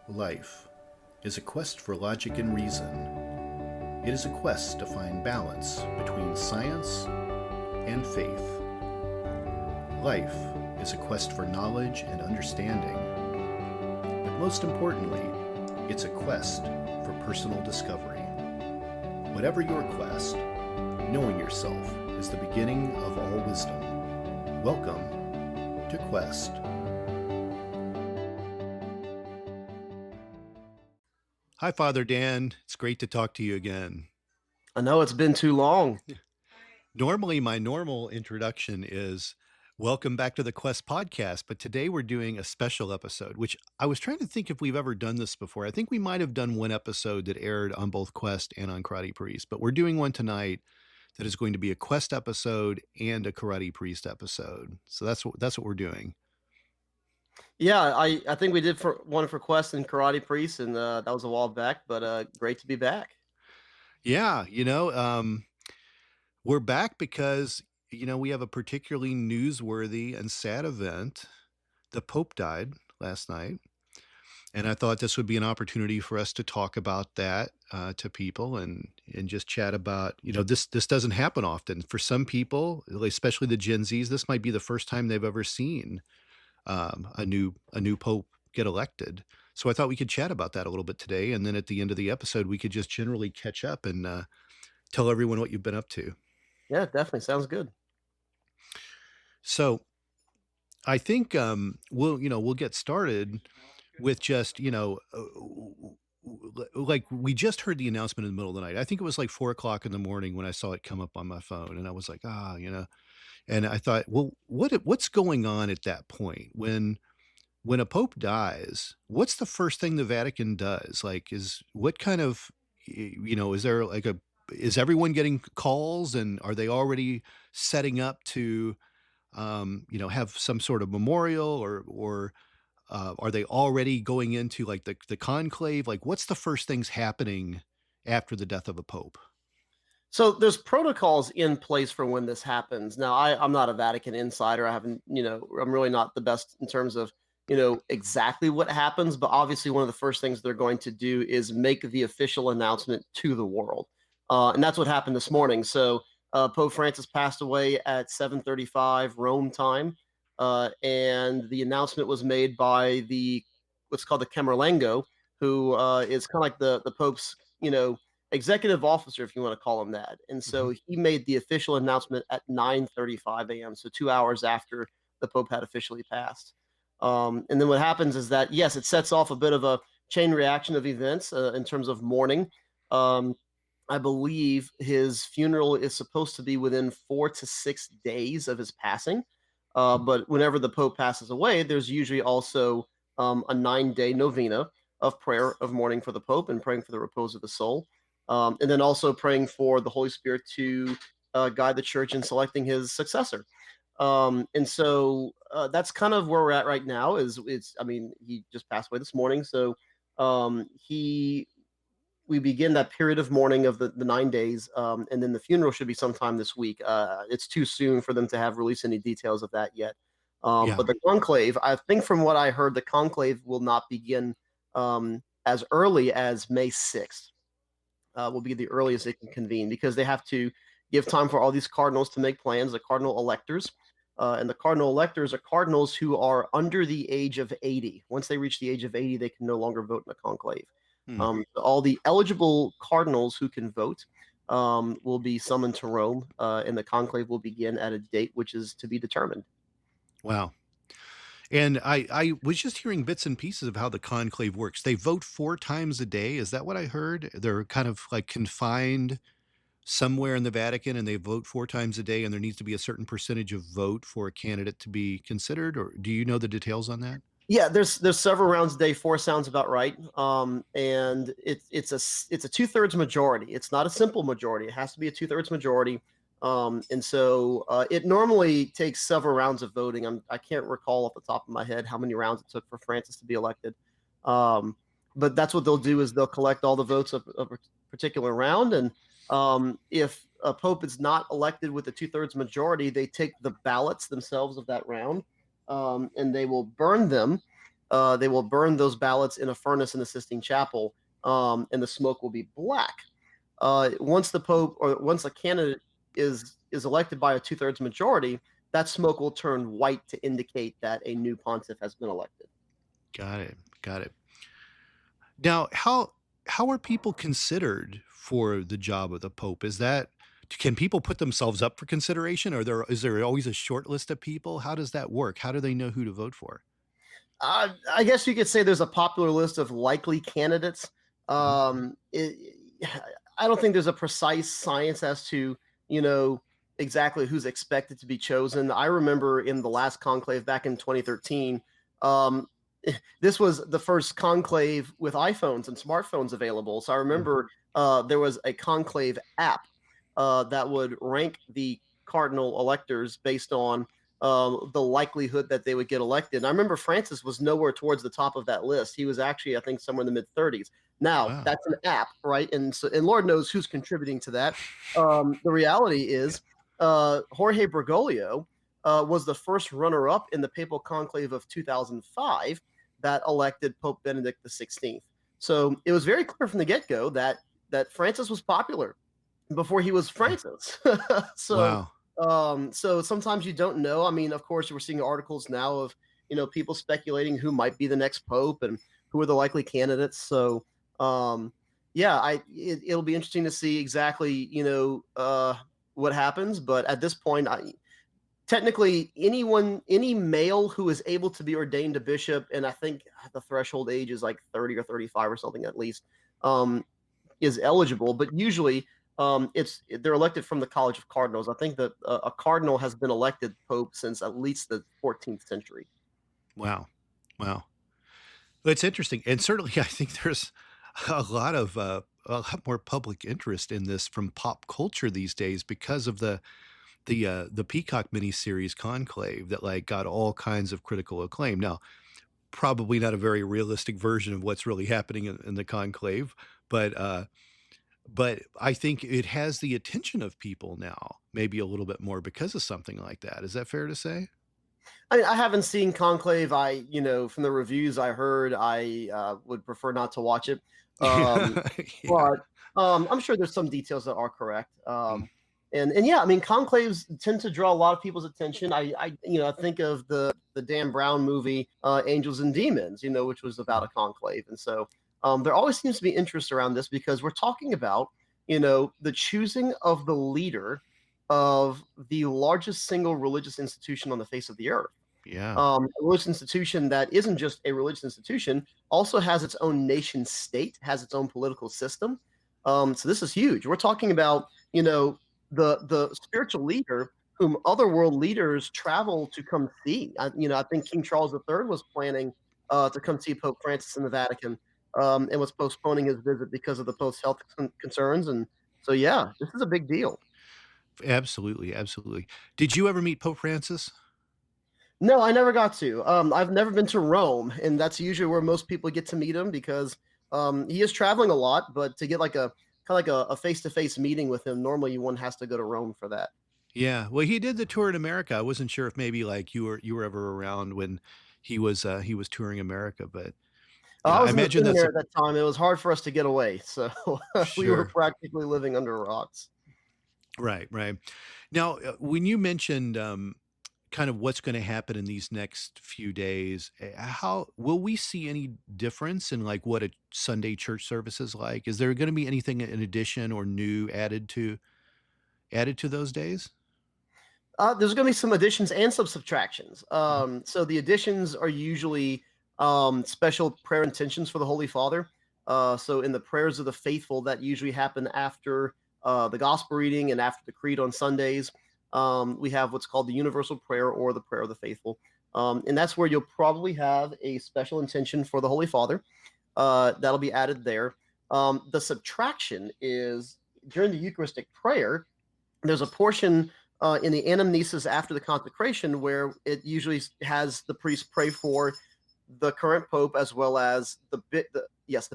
Life is a quest for logic and reason. It is a quest to find balance between science and faith. Life is a quest for knowledge and understanding. But most importantly, it's a quest for personal discovery. Whatever your quest, knowing yourself is the beginning of all wisdom. Welcome to Quest. Hi, Father Dan. It's great to talk to you again. I know it's been too long. Normally, my normal introduction is welcome back to the Quest podcast, but today we're doing a special episode, which I was trying to think if we've ever done this before. I think we might have done one episode that aired on both Quest and on Karate Priest, but we're doing one tonight that is going to be a Quest episode and a Karate Priest episode. So that's what we're doing. Yeah, I think we did one for Quest and Karate Priest, and that was a while back, but great to be back. Yeah, we're back because, we have a particularly newsworthy and sad event. The Pope died last night, and I thought this would be an opportunity for us to talk about that to people and just chat about, this doesn't happen often. For some people, especially the Gen Zs, this might be the first time they've ever seen a new Pope get elected. So I thought we could chat about that a little bit today, and then at the end of the episode, we could just generally catch up and tell everyone what you've been up to. Yeah, definitely sounds good. So I think we'll get started with just, like we just heard the announcement in the middle of the night. I think it was like 4:00 in the morning when I saw it come up on my phone, and I was like, and I thought, well, what's going on at that point when a pope dies? What's the first thing the Vatican does? Like, is there like is everyone getting calls, and are they already setting up to, have some sort of memorial, or are they already going into like the conclave? Like, what's the first things happening after the death of a pope? So there's protocols in place for when this happens. Now, I'm not a Vatican insider. I haven't, I'm really not the best in terms of, exactly what happens. But obviously, one of the first things they're going to do is make the official announcement to the world. And that's what happened this morning. So Pope Francis passed away at 7:35 Rome time. And the announcement was made by what's called the Camerlengo, who is kind of like the Pope's, executive officer, if you want to call him that. And so he made the official announcement at 9:35 a.m., so 2 hours after the Pope had officially passed. And then what happens is that, yes, it sets off a bit of a chain reaction of events in terms of mourning. I believe his funeral is supposed to be within 4 to 6 days of his passing. But whenever the Pope passes away, there's usually also a 9-day novena of prayer of mourning for the Pope and praying for the repose of the soul. And then also praying for the Holy Spirit to guide the church in selecting his successor. And so that's kind of where we're at right now. He just passed away this morning, so we begin that period of mourning of the 9 days, and then the funeral should be sometime this week. It's too soon for them to have released any details of that yet. But the conclave, I think from what I heard, the conclave will not begin as early as May 6th. Will be the earliest they can convene, because they have to give time for all these cardinals to make plans, the cardinal electors. And the cardinal electors are cardinals who are under the age of 80. Once they reach the age of 80, they can no longer vote in the conclave. All the eligible cardinals who can vote will be summoned to Rome, and the conclave will begin at a date which is to be determined. Wow. And I was just hearing bits and pieces of how the conclave works. They vote 4 times a day. Is that what I heard? They're kind of like confined somewhere in the Vatican, and they vote 4 times a day, and there needs to be a certain percentage of vote for a candidate to be considered. Or do you know the details on that? Yeah, there's several rounds a day. 4 sounds about right. And it's a 2/3 majority. It's not a simple majority. It has to be a 2/3 majority. And so it normally takes several rounds of voting. I can't recall off the top of my head how many rounds it took for Francis to be elected. But that's what they'll do, is they'll collect all the votes of a particular round. And if a pope is not elected with a 2/3 majority, they take the ballots themselves of that round, and they will burn them they will burn those ballots in a furnace in the Sistine Chapel, and the smoke will be black. Once the Pope or once a candidate is elected by a two-thirds majority, that smoke will turn white to indicate that a new pontiff has been elected. Got it. Got it. Now, how are people considered for the job of the Pope? Is that can people put themselves up for consideration? Is there always a short list of people? How does that work? How do they know who to vote for? I guess you could say there's a popular list of likely candidates. Mhm. I don't think there's a precise science as to you know exactly who's expected to be chosen. I remember in the last conclave back in 2013, um, this was the first conclave with iPhones and smartphones available. So I Mm. remember there was a conclave app that would rank the cardinal electors based on the likelihood that they would get elected. And I remember Francis was nowhere towards the top of that list. He was actually, I think, somewhere in the mid 30s. Now Wow. that's an app, right? And Lord knows who's contributing to that. The reality is, Jorge Bergoglio was the first runner-up in the papal conclave of 2005 that elected Pope Benedict XVI. So it was very clear from the get-go that Francis was popular before he was Yeah. Francis. so Wow. so sometimes you don't know. I mean, of course, we're seeing articles now of people speculating who might be the next pope and who are the likely candidates. So yeah, it'll be interesting to see exactly what happens. But at this point, technically any male who is able to be ordained a bishop, and I think the threshold age is like 30 or 35 or something at least, um, is eligible, but usually they're elected from the College of Cardinals. I think that a cardinal has been elected pope since at least the 14th century. Wow. Wow. Well, it's interesting, and certainly I think there's a lot more public interest in this from pop culture these days because of the Peacock miniseries Conclave that, like, got all kinds of critical acclaim. Now, probably not a very realistic version of what's really happening in the conclave, but, uh but I think it has the attention of people now, maybe a little bit more because of something like that. Is that fair to say? I haven't seen Conclave. From the reviews I heard, I would prefer not to watch it. Um, Yeah. but I'm sure there's some details that are correct. Mm. And yeah, I mean, conclaves tend to draw a lot of people's attention. I think of the Dan Brown movie Angels and Demons, which was about a Mhm. conclave, and so there always seems to be interest around this because we're talking about the choosing of the leader of the largest single religious institution on the face of the earth. Yeah. A religious institution that isn't just a religious institution, also has its own nation state, has its own political system. So this is huge. We're talking about, the spiritual leader whom other world leaders travel to come see. I think King Charles III was planning to come see Pope Francis in the Vatican, and was postponing his visit because of the Pope's health concerns. And so, yeah, this is a big deal. Absolutely, absolutely. Did you ever meet Pope Francis? No, I never got to. I've never been to Rome, and that's usually where most people get to meet him because he is traveling a lot. But to get like a kind of like a face-to-face meeting with him, normally one has to go to Rome for that. Yeah. Well, he did the tour in America. I wasn't sure if maybe, like, you were ever around when he was touring America, but, I I was in the imagine that's seminary a at that time. It was hard for us to get away, so we were sure. practically living under rocks. Right, right. Now, when you mentioned, kind of what's gonna happen in these next few days, how will we see any difference in, like, what a Sunday church service is like? Is there gonna be anything in addition or new added to those days? There's going to be some additions and some subtractions. Mhm. So the additions are usually special prayer intentions for the Holy Father. So in the prayers of the faithful, that usually happen after the gospel reading and after the creed on Sundays. We have what's called the universal prayer or the prayer of the faithful. And that's where you'll probably have a special intention for the Holy Father. That'll be added there. The subtraction is during the Eucharistic prayer, there's a portion in the anamnesis after the consecration where it usually has the priest pray for the current pope as well as the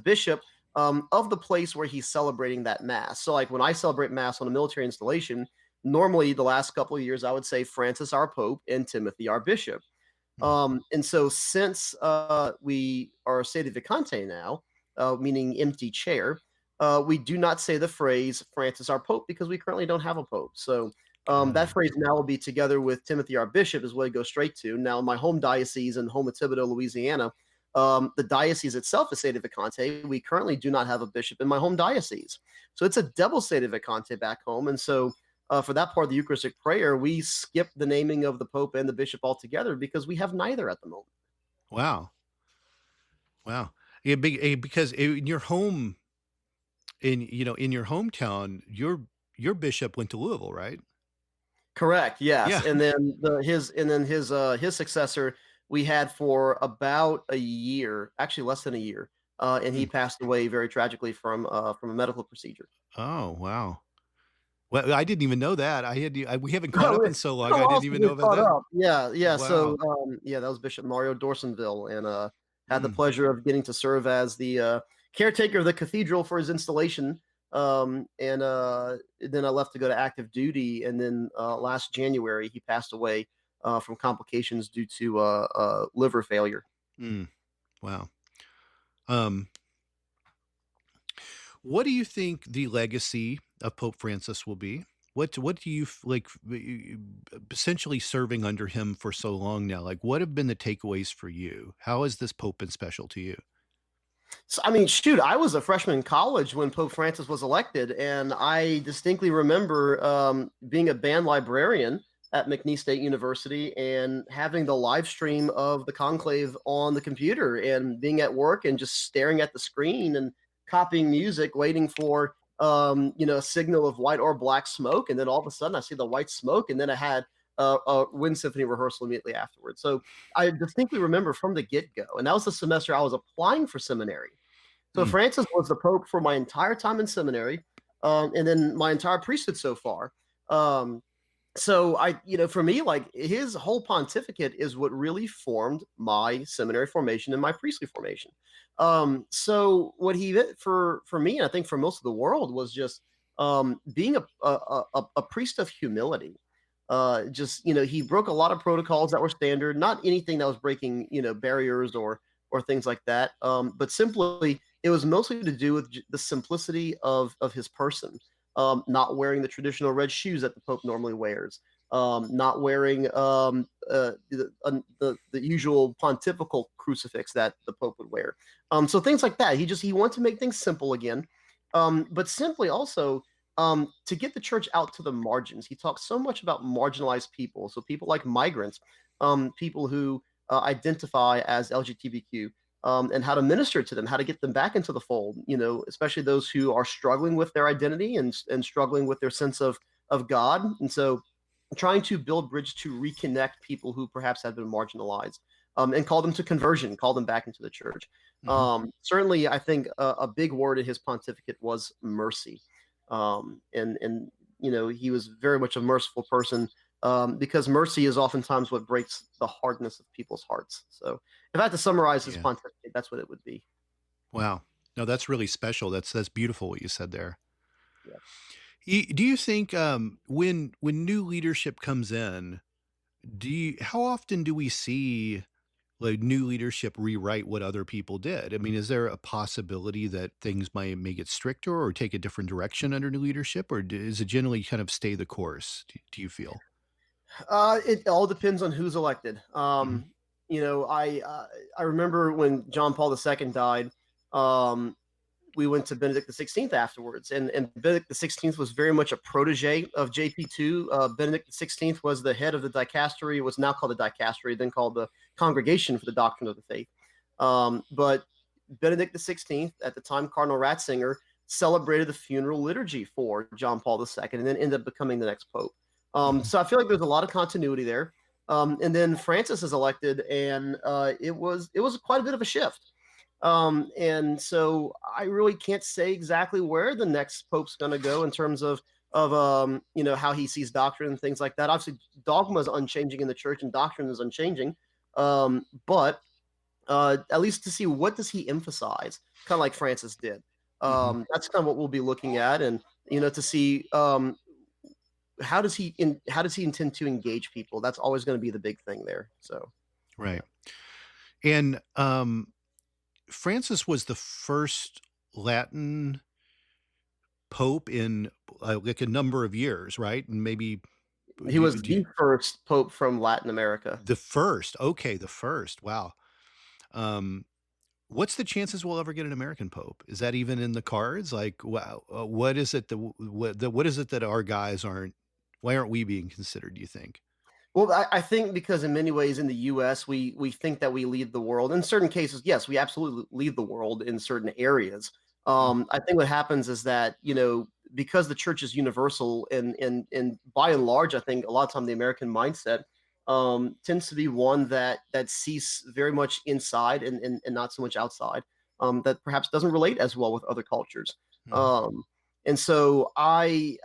bishop of the place where he's celebrating that mass. So like when I celebrate mass on a military installation, normally the last couple of years I would say Francis our pope and Timothy our bishop. Hmm. And so since we are sede vacante now, meaning empty chair, we do not say the phrase Francis our Pope because we currently don't have a Pope. So that Ah, phrase now will be together with Timothy our Bishop is what it goes straight to. Now, my home diocese in home of Thibodaux, Louisiana, the diocese itself is sede vacante. We currently do not have a bishop in my home diocese. So it's a double sede vacante back home. And so for that part of the Eucharistic prayer, we skip the naming of the Pope and the Bishop altogether because we have neither at the moment. wow. Wow. Yeah, because in your home in your hometown, your bishop went to Louisville, right? Correct. Yes, Yeah. and then his successor we had for about a year, actually less than a year, and he Hmm. passed away very tragically from a medical procedure. Oh, wow. Well, I didn't even know that. We haven't caught Oh, up yeah. in so It's long. been a I while didn't since even we know about caught that. up. Yeah, yeah. So, Wow. yeah, that was Bishop Mario Dorsonville, and had the Mm. pleasure of getting to serve as the caretaker of the cathedral for his installation. And then I left to go to active duty, and then last January he passed away from complications due to liver failure. Mm. Wow. Um, what do you think the legacy of Pope Francis will be? What do you essentially serving under him for so long now? Like, what have been the takeaways for you? How has this Pope been special to you? So, I mean, shoot, I was a freshman in college when Pope Francis was elected, and I distinctly remember being a band librarian at McNeese State University and having the live stream of the conclave on the computer and being at work and just staring at the screen and copying music, waiting for a signal of white or black smoke, and then all of a sudden I see the white smoke, and then I had a wind symphony rehearsal immediately afterwards. So I distinctly remember from the get go, and that was the semester I was applying for seminary. So Mm. Francis was the Pope for my entire time in seminary, and then my entire priesthood so far. Um, so for me, like his whole pontificate is what really formed my seminary formation and my priestly formation. So what he did for me, and I think for most of the world, was just being a priest of humility. Just he broke a lot of protocols that were standard, not anything that was breaking barriers or things like that, but simply it was mostly to do with the simplicity of his person. Not wearing the traditional red shoes that the Pope normally wears, not wearing the usual pontifical crucifix that the Pope would wear. So things like that. He wanted to make things simple again, but simply also to get the church out to the margins. He talks so much about marginalized people, so people like migrants, people who identify as LGBTQ, and how to minister to them, how to get them back into the fold. Especially those who are struggling with their identity and struggling with their sense of God. And so, trying to build bridge to reconnect people who perhaps have been marginalized, and call them to conversion, call them back into the church. Mhm. Certainly, I think a big word in his pontificate was mercy, and he was very much a merciful person, because mercy is oftentimes what breaks the hardness of people's hearts. So, if I had to summarize his Yeah. pontificate, that's what it would be. Wow. No, that's really special. That's beautiful what you said there. Yeah. Do you think when new leadership comes in, how often do we see like new leadership rewrite what other people did? I mean, is there a possibility that things may get stricter or take a different direction under new leadership, or is it generally kind of stay the course? Do you feel? It all depends on who's elected. Mhm. I remember when John Paul II died. Um, we went to Benedict the 16th afterwards, and Benedict the 16th was very much a protege of JP2. Benedict the 16th was the head of the dicastery. It was now called the dicastery, then called the Congregation for the Doctrine of the Faith. But Benedict the 16th, at the time Cardinal Ratzinger, celebrated the funeral liturgy for John Paul II, and then ended up becoming the next pope. Mhm. So I feel like there's a lot of continuity there. And then Francis is elected, and it was quite a bit of a shift. And so I really can't say exactly where the next pope's going to go in terms of how he sees doctrine and things like that. Obviously, dogma is unchanging in the church, and doctrine is unchanging. But at least to see what does he emphasize, kind of like Francis did. Mhm. That's kind of what we'll be looking at, and to see how does he intend to engage people. That's always going to be the big thing there. So. Right. And Francis was the first Latin pope in like a number of years, right? And maybe He do, was do, the first pope from Latin America. the first. Okay, the first. Wow. Um, what's the chances we'll ever get an American pope? Is that even in the cards? Like, wow, what is it that what is it that our guys aren't? Why aren't we being considered? Do you think? Well, I think because in many ways in the U.S. we think that we lead the world. In certain cases, yes, we absolutely lead the world in certain areas. Mm, I think what happens is that because the church is universal and by and large, I think a lot of time the American mindset tends to be one that sees very much inside and not so much outside. That perhaps doesn't relate as well with other cultures. mhm. Um, and so I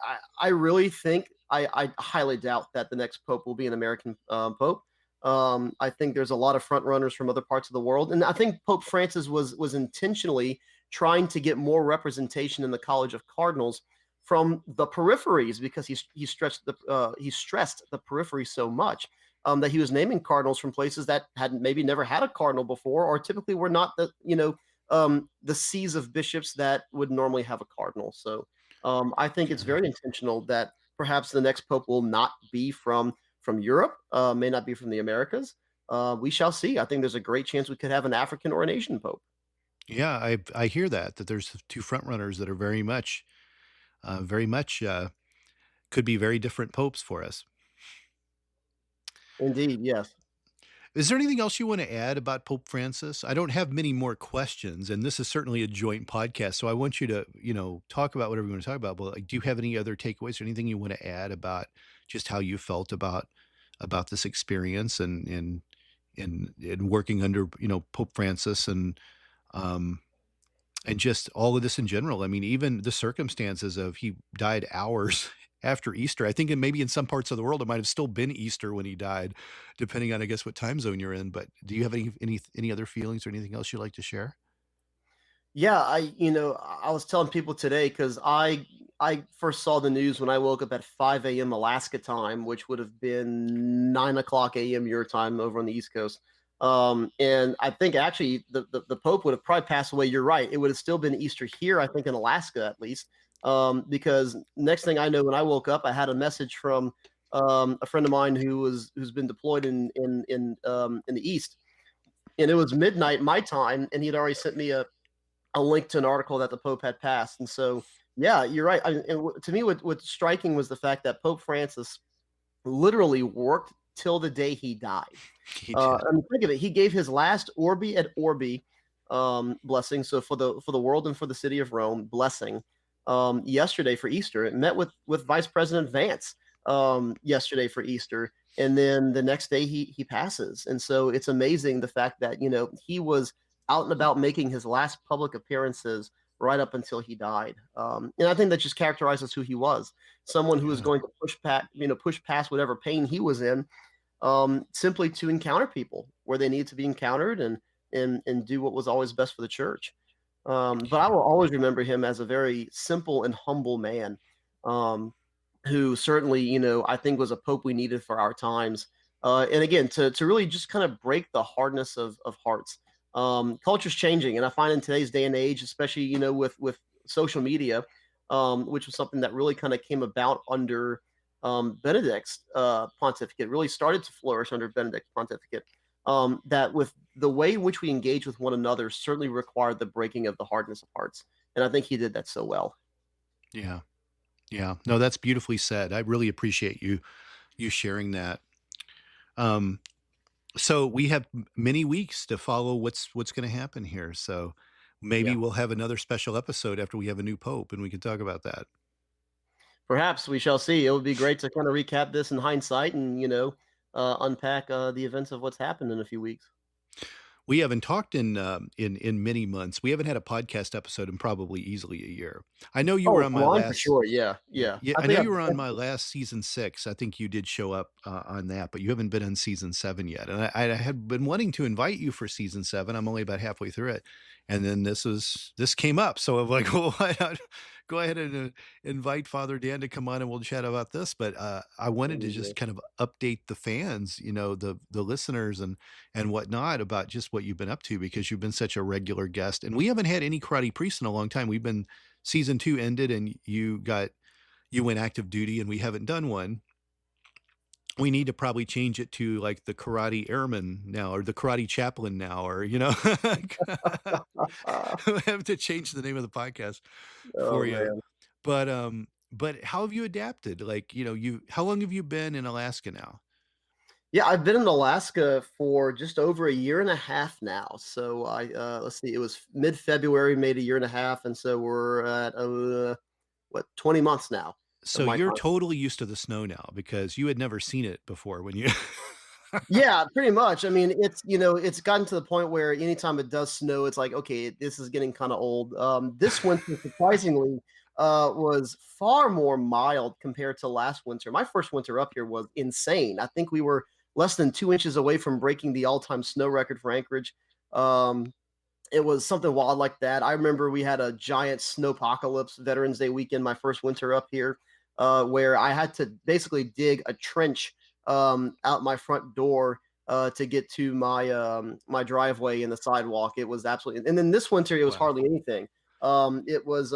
really think I highly doubt that the next pope will be an American pope. I think there's a lot of front runners from other parts of the world, and I think Pope Francis was intentionally trying to get more representation in the College of Cardinals from the peripheries because he stressed the periphery so much that he was naming cardinals from places that had maybe never had a cardinal before, or typically were not the sees of bishops that would normally have a cardinal. So I think it's Yeah. very intentional that perhaps the next pope will not be from Europe, may not be from the Americas. We shall see. I think there's a great chance we could have an African or an Asian pope. Yeah, I hear that there's two front runners that are very much could be very different popes for us. Indeed, yes. Is there anything else you want to add about Pope Francis? I don't have many more questions, and this is certainly a joint podcast, so I want you to, talk about whatever you want to talk about. But like, do you have any other takeaways or anything you want to add about just how you felt about this experience and working under Pope Francis um, and just all of this in general? I mean, even the circumstances of he died hours after Easter. I think maybe in some parts of the world, it might have still been Easter when he died, depending on, I guess, what time zone you're in. But do you have any other feelings or anything else you'd like to share? Yeah, I was telling people today because I first saw the news when I woke up at 5 a.m. Alaska time, which would have been 9 o'clock a.m. your time over on the East Coast. And I think actually the Pope would have probably passed away. You're right. It would have still been Easter here, I think in Alaska at least. Because next thing I know, when I woke up, I had a message from a friend of mine who's been deployed in the East, and it was midnight my time, and he had already sent me a link to an article that the Pope had passed. And so, yeah, you're right. To me, what's striking was the fact that Pope Francis literally worked till the day he died. He did. I mean, think of it. He gave his last Orbi et Orbi blessing. So for the world and for the city of Rome, blessing yesterday for Easter. It met with Vice President Vance yesterday for Easter, and then the next day he passes. And so it's amazing the fact that he was out and about making his last public appearances right up until he died. And I think that just characterizes who he was. Someone who was Yeah. going to push past whatever pain he was in, simply to encounter people where they need to be encountered and do what was always best for the church. But I Yeah. will always remember him as a very simple and humble man, um, who certainly, I think was a pope we needed for our times. And again, to really just kind of break the hardness of hearts. Culture's changing, and I find in today's day and age, especially with social media, which was something that really kind of came about under Benedict's pontificate, really started to flourish under Benedict's pontificate. That with the way in which we engage with one another certainly required the breaking of the hardness of hearts, and I think he did that so well. Yeah. Yeah. No, that's beautifully said. I really appreciate you sharing that. Um, so we have many weeks to follow what's going to happen here. So maybe Yeah, we'll have another special episode after we have a new pope, and we can talk about that. perhaps we shall see. It would be great to kind of recap this in hindsight and unpack the events of what's happened in a few weeks. We haven't talked in many months. We haven't had a podcast episode in probably easily a year. I know you were Oh, on my mine for last sure. Yeah, yeah. yeah, I I know think you were on my last season 6. I think you did show up, on that, but you haven't been on season 7 yet, and I had been wanting to invite you for season 7. I'm only about halfway through it, and then this came up, so I'm like, "Well, why not go ahead and invite Father Dan to come on and we'll chat about this. But I wanted to just kind of update the fans, the listeners and whatnot about just what you've been up to because you've been such a regular guest. And we haven't had any karate priests in a long time. We've been season 2 ended and you went active duty and we haven't done one. We need to probably change it to like the karate airman now or the karate chaplain now, or, we have to change the name of the podcast Oh for you. man. But how have you adapted? Like, how long have you been in Alaska now? Yeah, I've been in Alaska for just over a year and a half now. So let's see, it was mid-February, made a year and a half, and so we're at what 20 months now of So my you're time. totally used to the snow now because you had never seen it before when you Yeah, pretty much. I mean, it's gotten to the point where anytime it does snow, it's like, okay, this is getting kind of old. This winter, surprisingly, was far more mild compared to last winter. My first winter up here was insane. I think we were less than 2 inches away from breaking the all-time snow record for Anchorage. Um, it was something wild like that. I remember we had a giant snowpocalypse Veterans Day weekend, my first winter up here, where I had to basically dig a trench out my front door to get to my driveway and the sidewalk. It was absolutely, and then this winter it was Wow. hardly anything. It was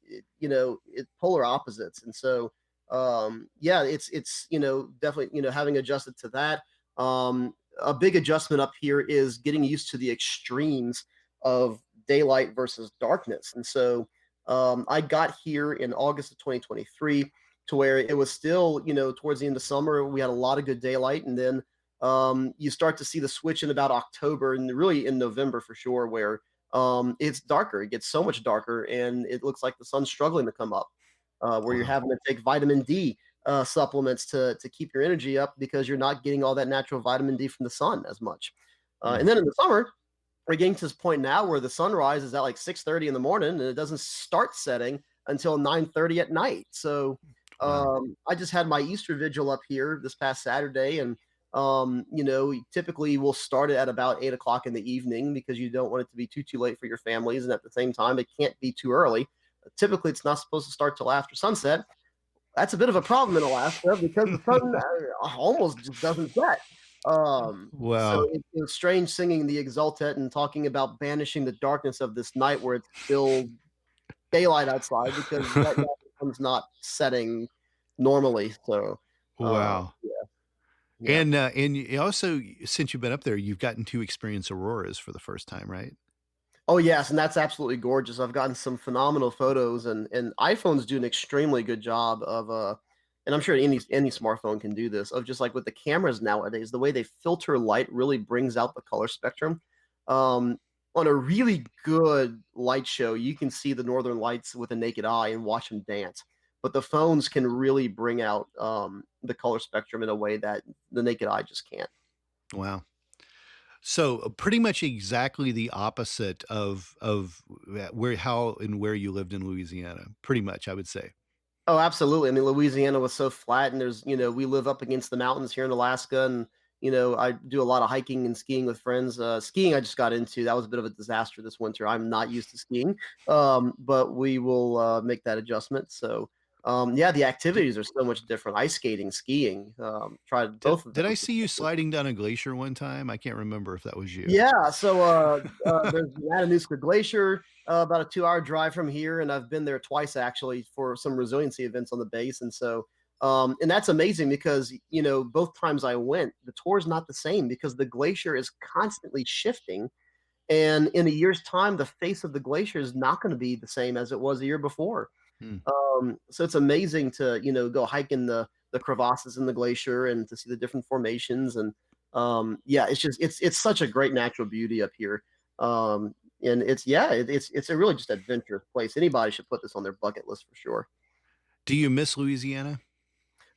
it polar opposites, and so yeah, it's definitely having adjusted to that. A big adjustment up here is getting used to the extremes of daylight versus darkness. And so I got here in August of 2023 to where it was still, towards the end of summer, we had a lot of good daylight. And then you start to see the switch in about October and really in November for sure, where it's darker. It gets so much darker and it looks like the sun's struggling to come up, where you're Wow. having to take vitamin D supplements to keep your energy up because you're not getting all that natural vitamin D from the sun as much. Hmm. And then in the summer, we're getting to this point now where the sunrise is at like 6:30 in the morning and it doesn't start setting until 9:30 at night. So Wow. I just had my Easter vigil up here this past Saturday, and typically we'll start it at about 8 o'clock in the evening because you don't want it to be too late for your families, and at the same time, it can't be too early. Typically, it's not supposed to start till after sunset. That's a bit of a problem in Alaska because the sun almost just doesn't set. So Wow. it's strange singing the Exultet and talking about banishing the darkness of this night where it's still daylight outside because right now the sun's not setting normally. So, Wow. yeah, yeah. And you also, since you've been up there, you've gotten to experience auroras for the first time, right? Oh yes, and that's absolutely gorgeous. I've gotten some phenomenal photos, and iPhones do an extremely good job of and I'm sure any smartphone can do this, of just like with the cameras nowadays, the way they filter light really brings out the color spectrum. On a really good light show, you can see the northern lights with a naked eye and watch them dance. But the phones can really bring out the color spectrum in a way that the naked eye just can't. Wow. So pretty much exactly the opposite of how and where you lived in Louisiana. Pretty much, I would say. Oh, absolutely. I mean, Louisiana was so flat, and we live up against the mountains here in Alaska, and I do a lot of hiking and skiing with friends. Skiing, I just got into. That was a bit of a disaster this winter. I'm not used to skiing, but we will make that adjustment. So, yeah, the Did, activities are so much different. Ice skating, skiing, tried did both of did I those. see you sliding down a glacier one time? I can't remember if that was you. Yeah, so there's the Matanuska Glacier, about a 2-hour drive from here, and I've been there twice actually for some resiliency events on the base, and so and that's amazing because both times I went, the tour's not the same because the glacier is constantly shifting, and in a year's time, the face of the glacier is not going to be the same as it was a year before. Hmm. So it's amazing to go hike in the crevasses in the glacier and to see the different formations, and yeah, it's such a great natural beauty up here. And it's a really just adventurous place. Anybody should put this on their bucket list for sure. Do you miss Louisiana?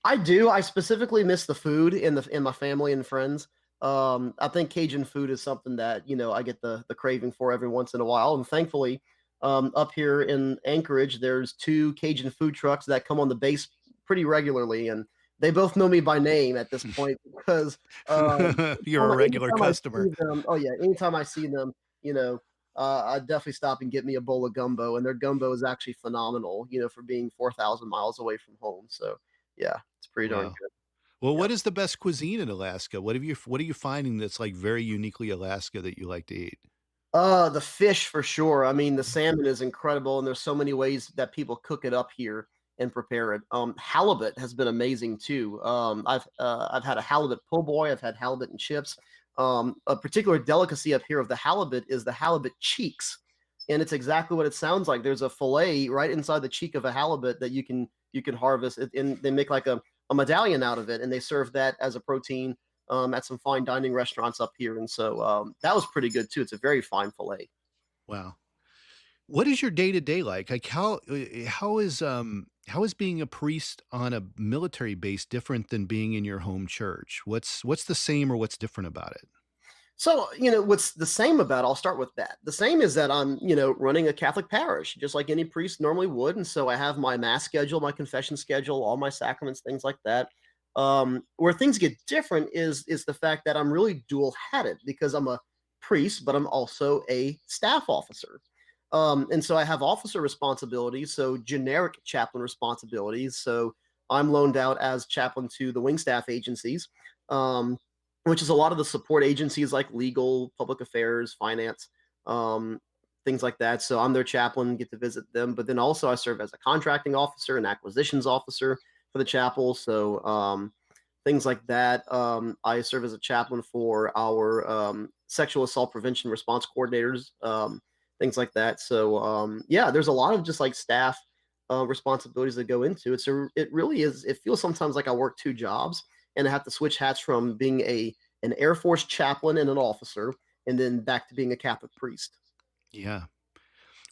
I do. I specifically miss the food in my family and friends. I think Cajun food is something that I get the craving for every once in a while, and thankfully, up here in Anchorage, there's two Cajun food trucks that come on the base pretty regularly, and they both know me by name at this point because You're a regular anytime I customer. see them, oh yeah, anytime I see them, you know, I'd definitely stop and get me a bowl of gumbo, and their gumbo is actually phenomenal, for being 4,000 miles away from home. So yeah, it's pretty darn Wow. good. Well, Yeah. what is the best cuisine in Alaska? What are you finding that's, like, very uniquely Alaska that you like to eat? The fish for sure. I mean, the salmon is incredible, and there's so many ways that people cook it up here and prepare it. Halibut has been amazing too. I've had a halibut po' boy. I've had halibut and chips. A particular delicacy up here of the halibut is the halibut cheeks, and it's exactly what it sounds like. There's a fillet right inside the cheek of a halibut that you can harvest, and they make like a medallion out of it, and they serve that as a protein at some fine dining restaurants up here, and so that was pretty good too. It's a very fine fillet. Wow. What is your day-to-day like? Like, how is being a priest on a military base different than being in your home church? What's the same or what's different about it? So, what's the same about I'll start with that. The same is that I'm, running a Catholic parish, just like any priest normally would. And so I have my mass schedule, my confession schedule, all my sacraments, things like that. Where things get different is the fact that I'm really dual-hatted because I'm a priest, but I'm also a staff officer. And so I have officer responsibilities, so generic chaplain responsibilities. So I'm loaned out as chaplain to the wing staff agencies. Um, which is a lot of the support agencies like legal, public affairs, finance, um, things like that. So I'm their chaplain, get to visit them. But then also I serve as a contracting officer and acquisitions officer for the chapel. So things like that. I serve as a chaplain for our sexual assault prevention response coordinators, things like that. So yeah, there's a lot of just like staff responsibilities that go into it. So it really is. It feels sometimes like I work two jobs and I have to switch hats from being an Air Force chaplain and an officer, and then back to being a Catholic priest. Yeah.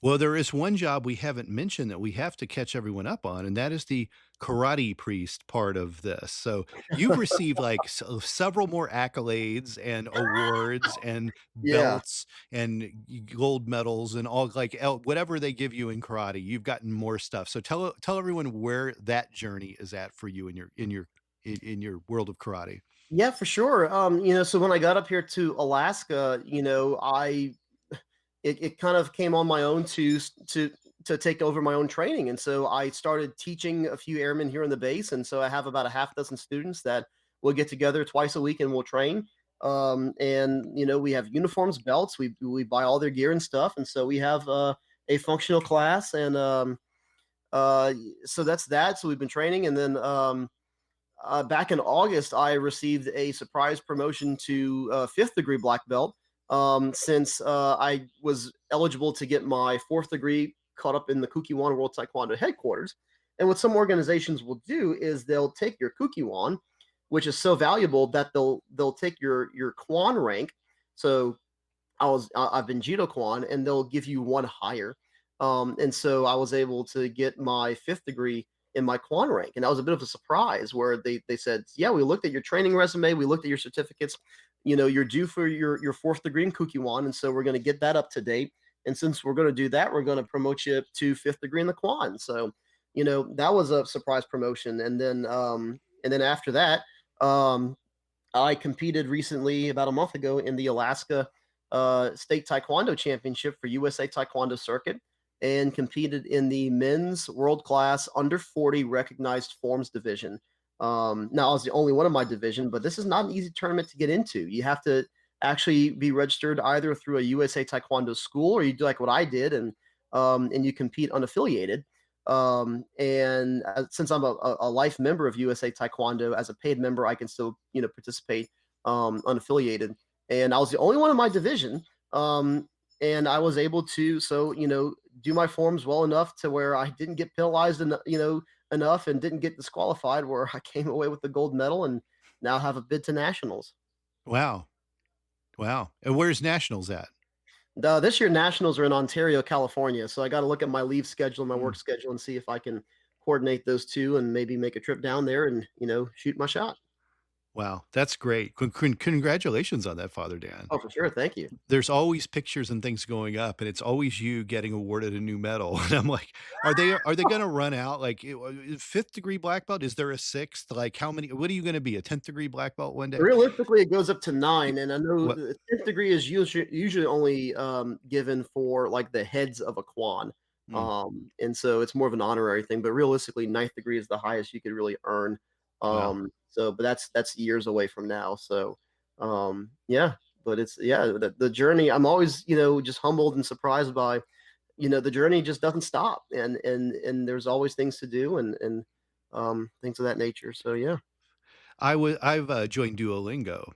Well, there is one job we haven't mentioned that we have to catch everyone up on, and that is the karate priest part of this. So you've received like several more accolades and awards and Yeah. belts and gold medals and all like whatever they give you in karate. You've gotten more stuff. So tell everyone where that journey is at for you in in your world of karate. Yeah, for sure. So when I got up here to Alaska, it kind of came on my own to take over my own training. And so I started teaching a few airmen here in the base. And so I have about a half dozen students that will get together twice a week and we'll train. And we have uniforms, belts, we buy all their gear and stuff. And so we have a functional class and uh so that's that. So we've been training and then back in August, I received a surprise promotion to fifth degree black belt since I was eligible to get my fourth degree caught up in the Kukiwan World Taekwondo headquarters. And what some organizations will do is they'll take your Kukiwan, which is so valuable that they'll take your Kwan rank. So I've been Judo Kwan, and they'll give you one higher. And so I was able to get my fifth degree in my Kwan rank, and that was a bit of a surprise. Where they said, "Yeah, we looked at your training resume, we looked at your certificates. You're due for your fourth degree in Kukiwan, and so we're going to get that up to date. And since we're going to do that, we're going to promote you to fifth degree in the Kwan." So, that was a surprise promotion. And then after that, um, I competed recently about a month ago in the Alaska State Taekwondo Championship for USA Taekwondo Circuit and competed in the men's world class under 40 recognized forms division. Now, I was the only one in my division, but this is not an easy tournament to get into. You have to actually be registered either through a USA Taekwondo school or you do like what I did and you compete unaffiliated. And since I'm a life member of USA Taekwondo, as a paid member, I can still participate unaffiliated. And I was the only one in my division, and I was able to do my forms well enough to where I didn't get penalized, enough, and didn't get disqualified. Where I came away with the gold medal, and now have a bid to nationals. Wow. Wow. And where's nationals at? This year nationals are in Ontario, California, so I got to look at my leave schedule, my Hmm. work schedule, and see if I can coordinate those two, and maybe make a trip down there and shoot my shot. Wow, that's great. Congratulations on that, Father Dan. Oh, for sure. Thank you. There's always pictures and things going up, and it's always you getting awarded a new medal, and I'm like, are they gonna run out? Like, 5th degree black belt? Is there a 6th? Like, how many what are you gonna be, a 10th degree black belt one day? Realistically, it goes up to 9, and I know What the 10th degree is usually only, given for, like, the heads of a quan, mm, and so it's more of an honorary thing, but realistically, 9th degree is the highest you could really earn, wow. but that's years away from now, so, yeah, but it's yeah, the journey I'm always, just humbled and surprised by, the journey just doesn't stop, and there's always things to do and things of that nature, so yeah. I've, joined Duolingo,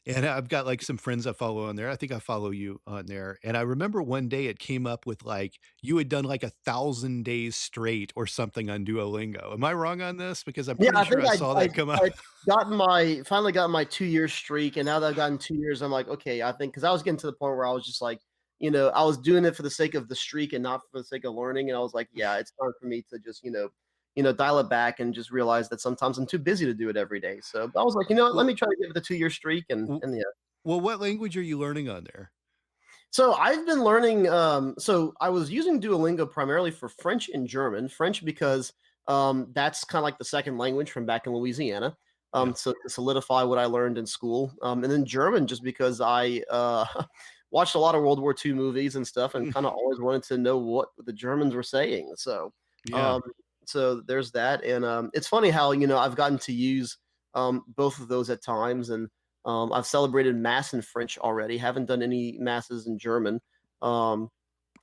and I've got, like, some friends I follow on there. I think I follow you on there, and I remember one day it came up with, like, you had done, like, 1,000 days straight or something on Duolingo. Am I wrong on this? Because I'm Yeah, pretty I sure think I I saw I that come up. I gotten my finally got my 2-year streak, and now that I've gotten 2 years, I'm like, "Okay," I think because I was getting to the point where I was just like, I was doing it for the sake of the streak and not for the sake of learning, and I was like, "Yeah, it's time for me to just, dial it back and just realize that sometimes I'm too busy to do it every day." So, I was like, "You know what? Let Well me try to give it the 2-year streak," w and yeah. well, what language are you learning on there? So I've been learning. So I was using Duolingo primarily for French and German. French because that's kind of like the second language from back in Louisiana. Yeah. So to solidify what I learned in school, and then German just because I watched a lot of World War II movies and stuff, and Mm, kind of always wanted to know what the Germans were saying. So, yeah. um, so there's that, and it's funny how I've gotten to use both of those at times, and I've celebrated mass in French already. Haven't done any masses in German. Um,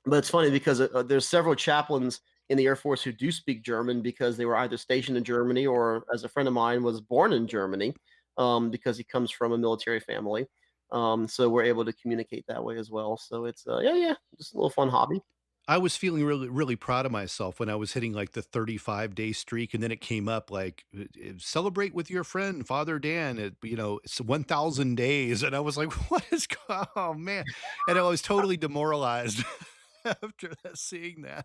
but it's funny because there's several chaplains in the Air Force who do speak German because they were either stationed in Germany or, as a friend of mine, was born in Germany because he comes from a military family. So we're able to communicate that way as well. So it's yeah, just a little fun hobby. I was feeling really, really proud of myself when I was hitting like the 35-day streak, and then it came up like, celebrate with your friend Father Dan at, it's 1,000 days. And I was like, what is, oh man. And I was totally demoralized after that, seeing that.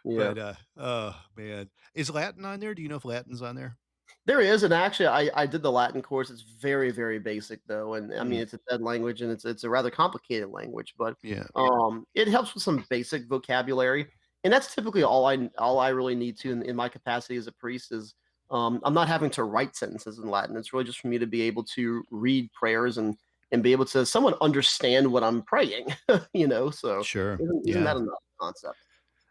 Yeah. But, oh man. Is Latin on there? Do you know if Latin's on there? There is, and actually, I did the Latin course. It's very, very basic though, and I mean, Mm, it's a dead language, and it's a rather complicated language, but yeah. it helps with some basic vocabulary, and that's typically all I really need to in my capacity as a priest is I'm not having to write sentences in Latin. It's really just for me to be able to read prayers and be able to somewhat understand what I'm praying, So Sure. isn't Yeah. that enough concept?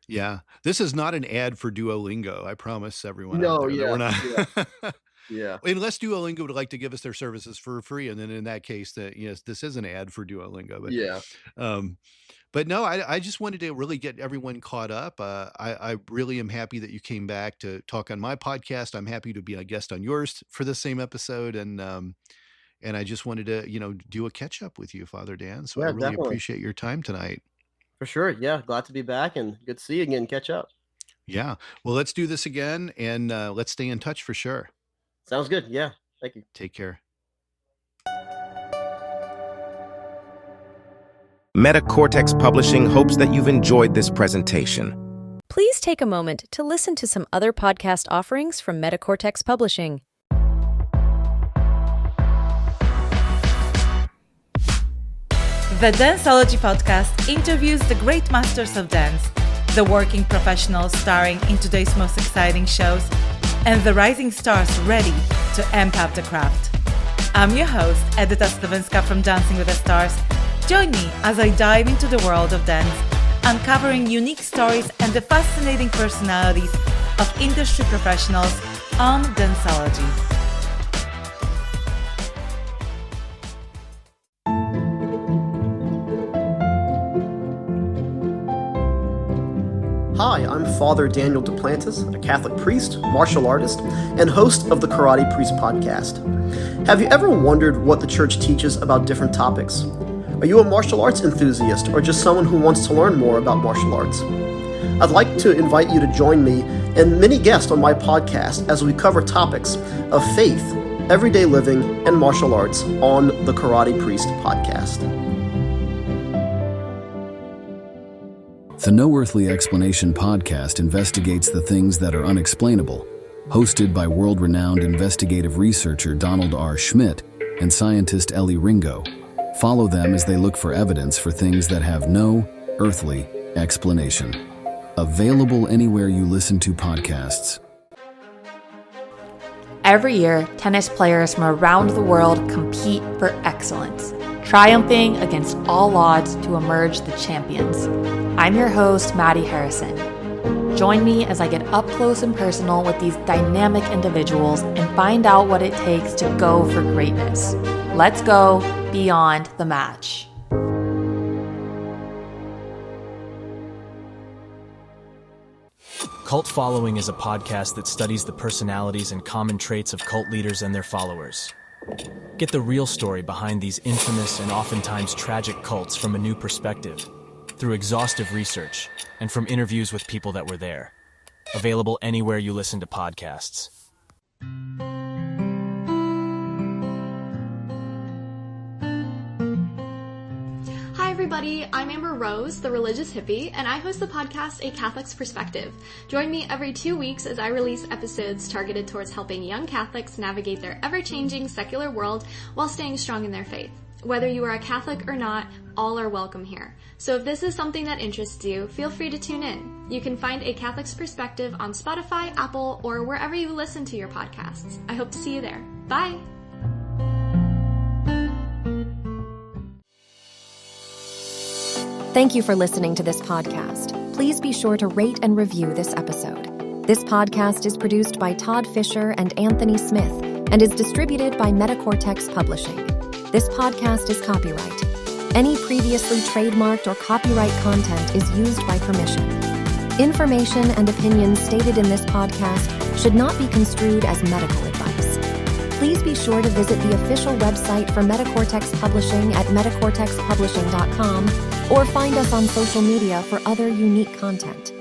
Yeah. This is not an ad for Duolingo. I promise everyone out No, there that we're yeah, yeah, not. yeah, Unless Duolingo would like to give us their services for free, and then in that case, that yes, this is an ad for Duolingo. yeah, Um, but no, I just wanted to really get everyone caught up. I really am happy that you came back to talk on my podcast. I'm happy to be a guest on yours for the same episode, and I just wanted to do a catch up with you, Father Dan. So I yeah, really definitely. appreciate your time tonight. For sure. Yeah. Glad to be back and good to see you again. Catch up. Yeah, well, let's do this again, and let's stay in touch for sure. Sounds good. Yeah. Thank you. Take care. Metacortex Publishing hopes that you've enjoyed this presentation. Please take a moment to listen to some other podcast offerings from Metacortex Publishing. The Danceology podcast interviews the great masters of dance, the working professionals starring in today's most exciting shows, and the rising stars ready to amp up the craft. I'm your host, Edyta Slawenska from Dancing with the Stars. Join me as I dive into the world of dance, uncovering unique stories and the fascinating personalities of industry professionals on Danceology. Hi, I'm Father Daniel Duplantis, a Catholic priest, martial artist, and host of the Karate Priest podcast. Have you ever wondered what the church teaches about different topics? Are you a martial arts enthusiast or just someone who wants to learn more about martial arts? I'd like to invite you to join me and many guests on my podcast as we cover topics of faith, everyday living, and martial arts on the Karate Priest podcast. The No Earthly Explanation podcast investigates the things that are unexplainable hosted by world-renowned investigative researcher Donald R. Schmidt and scientist Ellie Ringo. Follow them as they look for evidence for things that have no earthly explanation. Available anywhere you listen to podcasts. Every year, tennis players from around the world compete for excellence, triumphing against all odds to emerge the champions. I'm your host, Maddie Harrison. Join me as I get up close and personal with these dynamic individuals and find out what it takes to go for greatness. Let's go beyond the match. Cult Following is a podcast that studies the personalities and common traits of cult leaders and their followers. Get the real story behind these infamous and oftentimes tragic cults from a new perspective, through exhaustive research, and from interviews with people that were there. Available anywhere you listen to podcasts. Hi everybody, I'm Amber Rose, the religious hippie, and I host the podcast A Catholic's Perspective. Join me every 2 weeks as I release episodes targeted towards helping young Catholics navigate their ever-changing secular world while staying strong in their faith. Whether you are a Catholic or not, all are welcome here. So if this is something that interests you, feel free to tune in. You can find A Catholic's Perspective on Spotify, Apple, or wherever you listen to your podcasts. I hope to see you there. Bye! Thank you for listening to this podcast. Please be sure to rate and review this episode. This podcast is produced by Todd Fischer and Anthony Smith and is distributed by Metacortex Publishing. This podcast is copyright. Any previously trademarked or copyright content is used by permission. Information and opinions stated in this podcast should not be construed as medical advice. Please be sure to visit the official website for Metacortex Publishing at metacortexpublishing.com or find us on social media for other unique content.